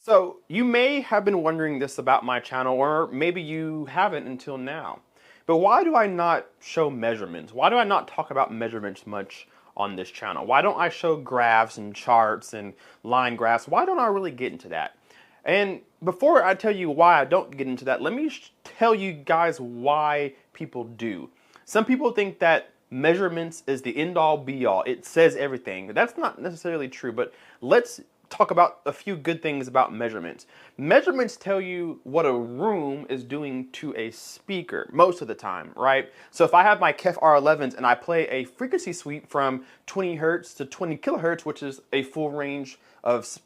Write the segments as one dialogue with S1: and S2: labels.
S1: So you may have been wondering this about my channel, or maybe you haven't until now. But why do I not show measurements? Why do I not talk about measurements much on this channel? Why don't I show graphs and charts and line graphs? Why don't I really get into that? And before I tell you why I don't get into that, let me tell you guys why people do. Some people think that measurements is the end all be all. It says everything. That's not necessarily true, but let's talk about a few good things about measurements. Measurements tell you what a room is doing to a speaker most of the time, right? So if I have my KEF R11s and I play a frequency sweep from 20 hertz to 20 kilohertz, which is a full range of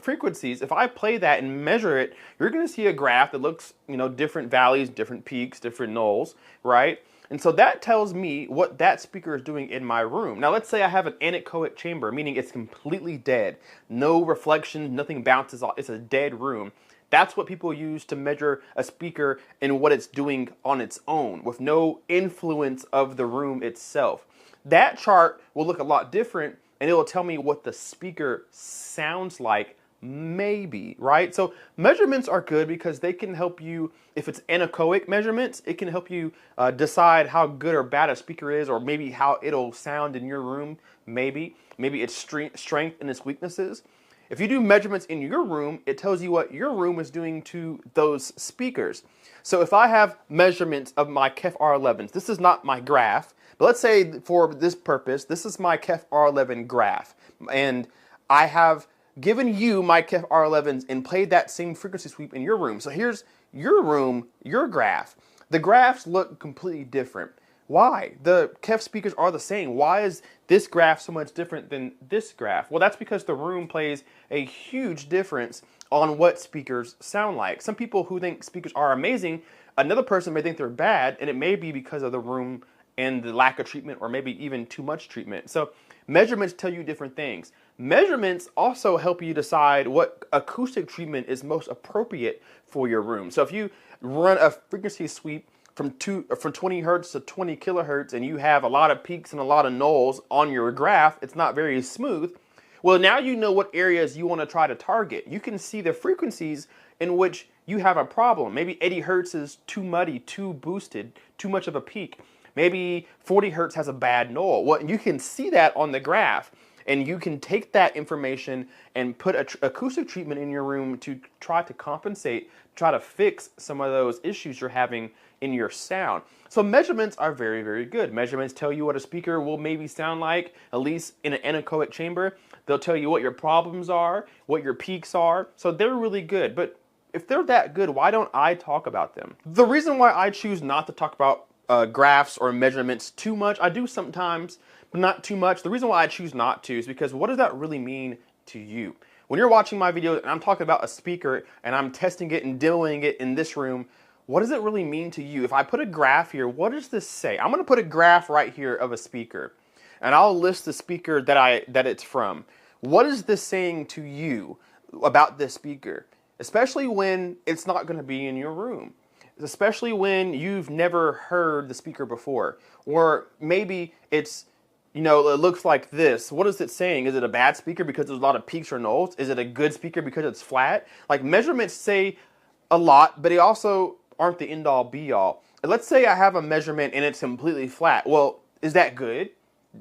S1: frequencies, if I play that and measure it, you're going to see a graph that looks, different valleys, different peaks, different nulls, right? And so that tells me what that speaker is doing in my room. Now let's say I have an anechoic chamber, meaning it's completely dead. No reflection, nothing bounces off. It's a dead room. That's what people use to measure a speaker and what it's doing on its own, with no influence of the room itself. That chart will look a lot different, and it will tell me what the speaker sounds like. Maybe, right? So measurements are good because they can help you, if it's anechoic measurements, it can help you decide how good or bad a speaker is, or maybe how it'll sound in your room, maybe its strength and its weaknesses. If you do measurements in your room, it tells you what your room is doing to those speakers. So if I have measurements of my KEF R11s, this is not my graph, but let's say for this purpose, this is my KEF R11 graph, and I have given you my KEF R11s and played that same frequency sweep in your room. So here's your room, your graph. The graphs look completely different. Why? The KEF speakers are the same. Why is this graph so much different than this graph? Well, that's because the room plays a huge difference on what speakers sound like. Some people who think speakers are amazing, another person may think they're bad, and it may be because of the room and the lack of treatment, or maybe even too much treatment. So measurements tell you different things. Measurements also help you decide what acoustic treatment is most appropriate for your room. So if you run a frequency sweep from 20 hertz to 20 kilohertz and you have a lot of peaks and a lot of nulls on your graph, it's not very smooth. Well, now you know what areas you want to try to target. You can see the frequencies in which you have a problem. Maybe 80 hertz is too muddy, too boosted, too much of a peak. Maybe 40 hertz has a bad null. Well, you can see that on the graph, and you can take that information and put an acoustic treatment in your room to try to compensate, try to fix some of those issues you're having in your sound. So measurements are very, very good. Measurements tell you what a speaker will maybe sound like, at least in an anechoic chamber. They'll tell you what your problems are, what your peaks are. So they're really good. But if they're that good, why don't I talk about them? The reason why I choose not to talk about graphs or measurements too much, I do sometimes, but not too much. The reason why I choose not to is because what does that really mean to you? When you're watching my video and I'm talking about a speaker and I'm testing it and demoing it in this room, what does it really mean to you? If I put a graph here, what does this say? I'm going to put a graph right here of a speaker, and I'll list the speaker that it's from. What is this saying to you about this speaker? Especially when it's not going to be in your room. Especially when you've never heard the speaker before. Or maybe it's, it looks like this. What is it saying? Is it a bad speaker because there's a lot of peaks or nulls? Is it a good speaker because it's flat? Like, measurements say a lot, but they also aren't the end all be all. Let's say I have a measurement and it's completely flat. Well, is that good?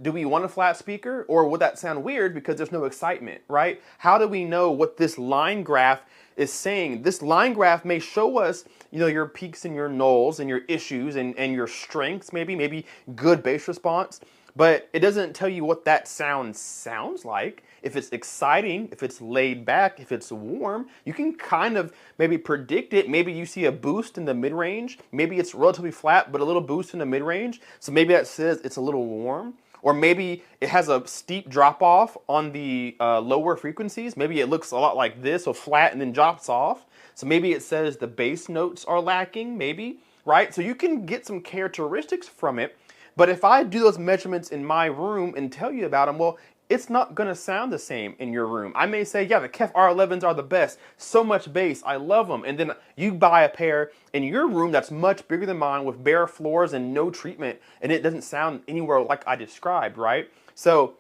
S1: Do we want a flat speaker, or would that sound weird because there's no excitement, right? How do we know what this line graph is saying? This line graph may show us, your peaks and your nulls and your issues and your strengths, maybe good bass response, but it doesn't tell you what that sounds like. If it's exciting, if it's laid back, if it's warm, you can kind of maybe predict it. Maybe you see a boost in the mid-range. Maybe it's relatively flat, but a little boost in the mid-range. So maybe that says it's a little warm. Or maybe it has a steep drop off on the lower frequencies. Maybe it looks a lot like this, so flat and then drops off. So maybe it says the bass notes are lacking, maybe, right? So you can get some characteristics from it. But if I do those measurements in my room and tell you about them, well, it's not going to sound the same in your room. I may say, yeah, the KEF R11s are the best. So much bass. I love them. And then you buy a pair in your room that's much bigger than mine with bare floors and no treatment, and it doesn't sound anywhere like I described, right? So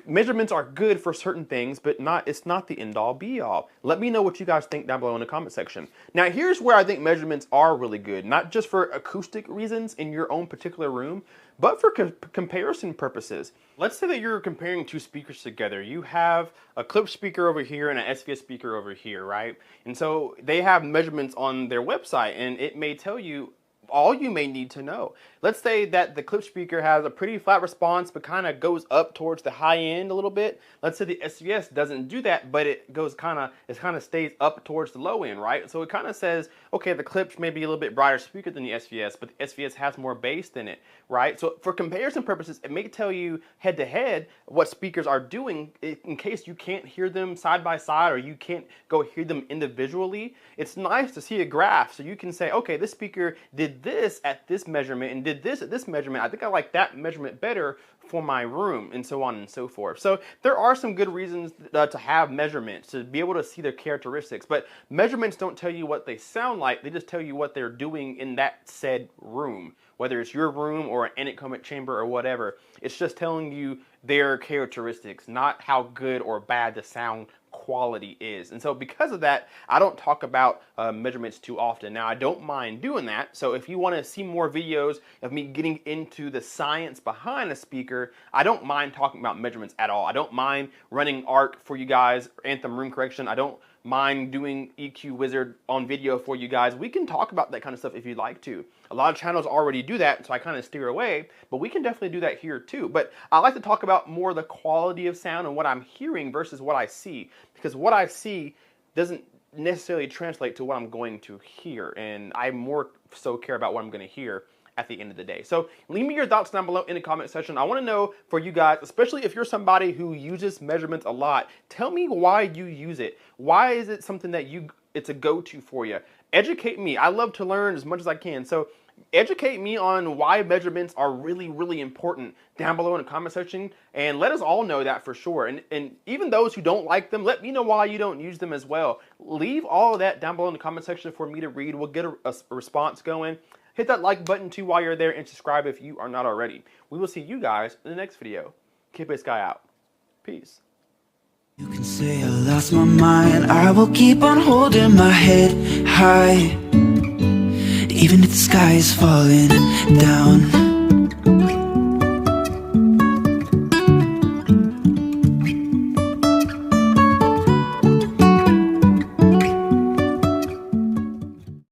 S1: Measurements are good for certain things, but it's not the end all be all. Let me know what you guys think down below in the comment section. Now, here's where I think measurements are really good, not just for acoustic reasons in your own particular room, but for comparison purposes. Let's say that you're comparing two speakers together. You have a clip speaker over here and an SVS speaker over here, right? And so they have measurements on their website, and it may tell you all you may need to know. Let's say that the clip speaker has a pretty flat response, but kind of goes up towards the high end a little bit. Let's say the SVS doesn't do that, but it kind of stays up towards the low end, right? So it kind of says, okay, the clips may be a little bit brighter speaker than the SVS, but the SVS has more bass than it, right? So for comparison purposes, it may tell you head to head what speakers are doing in case you can't hear them side by side or you can't go hear them individually. It's nice to see a graph so you can say, okay, this speaker did this at this measurement and did this at this measurement. I think I like that measurement better for my room, and so on and so forth. So there are some good reasons to have measurements, to be able to see their characteristics, but measurements don't tell you what they sound like, they just tell you what they're doing in that said room. Whether it's your room or an anechoic chamber or whatever, it's just telling you their characteristics, not how good or bad the sound quality is. And so because of that, I don't talk about measurements too often. Now, I don't mind doing that. So if you want to see more videos of me getting into the science behind a speaker, I don't mind talking about measurements at all. I don't mind running ARC for you guys, Anthem room correction. I don't mind doing EQ Wizard on video for you guys. We can talk about that kind of stuff if you'd like to. A lot of channels already do that, so I kind of steer away, but we can definitely do that here too. But I like to talk about more the quality of sound and what I'm hearing versus what I see, because what I see doesn't necessarily translate to what I'm going to hear, and I more so care about what I'm going to hear at the end of the day. So leave me your thoughts down below in the comment section. I want to know for you guys, especially if you're somebody who uses measurements a lot, tell me why you use it. Why is it something that it's a go-to for you? Educate me. I love to learn as much as I can. So educate me on why measurements are really, really important down below in the comment section, and let us all know that for sure. And even those who don't like them, let me know why you don't use them as well. Leave all of that down below in the comment section for me to read. We'll get a response going. Hit that like button too while you're there, and subscribe if you are not already. We will see you guys in the next video. Kpaceguy out. Peace.
S2: You can say I lost my mind, I will keep on holding my head high, even if the sky is falling down.